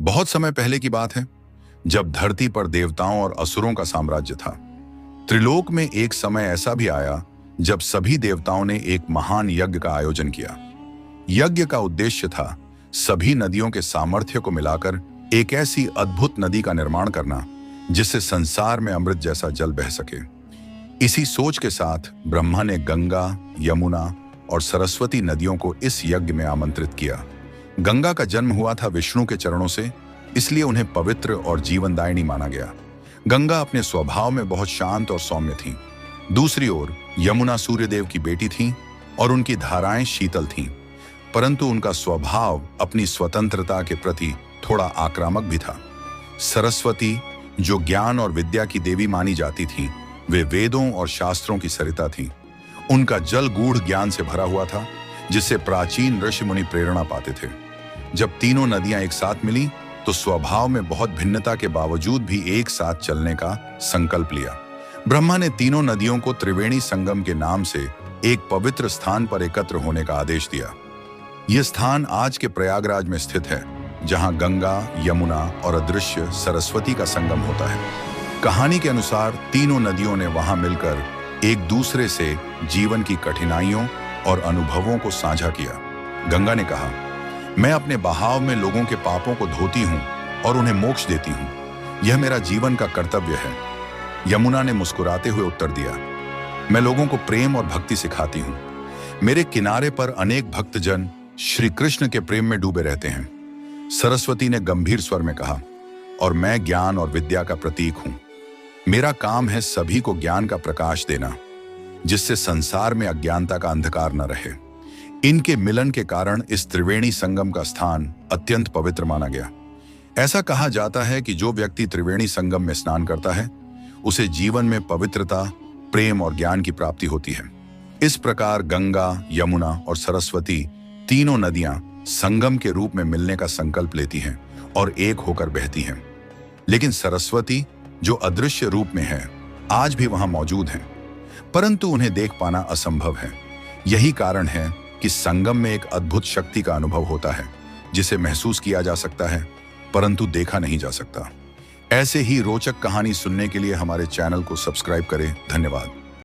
बहुत समय पहले की बात है, जब धरती पर देवताओं और असुरों का साम्राज्य था। त्रिलोक में एक समय ऐसा भी आया जब सभी देवताओं ने एक महान यज्ञ का आयोजन किया। यज्ञ का उद्देश्य था सभी नदियों के सामर्थ्य को मिलाकर एक ऐसी अद्भुत नदी का निर्माण करना जिससे संसार में अमृत जैसा जल बह सके। इसी सोच के साथ ब्रह्मा ने गंगा, यमुना और सरस्वती नदियों को इस यज्ञ में आमंत्रित किया। गंगा का जन्म हुआ था विष्णु के चरणों से, इसलिए उन्हें पवित्र और जीवनदायिनी माना गया। गंगा अपने स्वभाव में बहुत शांत और सौम्य थीं। दूसरी ओर यमुना सूर्यदेव की बेटी थीं और उनकी धाराएं शीतल थीं, परंतु उनका स्वभाव अपनी स्वतंत्रता के प्रति थोड़ा आक्रामक भी था। सरस्वती, जो ज्ञान और विद्या की देवी मानी जाती थीं, वे वेदों और शास्त्रों की सरिता थीं। उनका जल गूढ़ ज्ञान से भरा हुआ था, जिससे प्राचीन ऋषि मुनि प्रेरणा पाते थे। जब तीनों नदियां एक साथ मिली तो स्वभाव में बहुत भिन्नता के बावजूद भी एक साथ चलने का संकल्प लिया। ब्रह्मा ने तीनों नदियों को त्रिवेणी संगम के नाम से एक पवित्र स्थान पर एकत्र होने का आदेश दिया। यह स्थान आज के प्रयागराज में स्थित है, जहां गंगा, यमुना और अदृश्य सरस्वती का संगम होता है। कहानी के अनुसार तीनों नदियों ने वहां मिलकर एक दूसरे से जीवन की कठिनाइयों और अनुभवों को साझा किया। गंगा ने कहा, मैं अपने बहाव में लोगों के पापों को धोती हूं और उन्हें मोक्ष देती हूं। यह मेरा जीवन का कर्तव्य है। यमुना ने मुस्कुराते हुए उत्तर दिया, मैं लोगों को प्रेम और भक्ति सिखाती हूं। मेरे किनारे पर अनेक भक्तजन श्री कृष्ण के प्रेम में डूबे रहते हैं। सरस्वती ने गंभीर स्वर में कहा, और मैं ज्ञान और विद्या का प्रतीक हूं। मेरा काम है सभी को ज्ञान का प्रकाश देना, जिससे संसार में अज्ञानता का अंधकार न रहे। इनके मिलन के कारण इस त्रिवेणी संगम का स्थान अत्यंत पवित्र माना गया। ऐसा कहा जाता है कि जो व्यक्ति त्रिवेणी संगम में स्नान करता है, उसे जीवन में पवित्रता, प्रेम और ज्ञान की प्राप्ति होती है। इस प्रकार गंगा, यमुना और सरस्वती तीनों नदियां संगम के रूप में मिलने का संकल्प लेती हैं और एक होकर बहती हैं। लेकिन सरस्वती, जो अदृश्य रूप में है, आज भी वहां मौजूद हैं, परंतु उन्हें देख पाना असंभव है। यही कारण है कि संगम में एक अद्भुत शक्ति का अनुभव होता है, जिसे महसूस किया जा सकता है परंतु देखा नहीं जा सकता। ऐसे ही रोचक कहानी सुनने के लिए हमारे चैनल को सब्सक्राइब करें। धन्यवाद।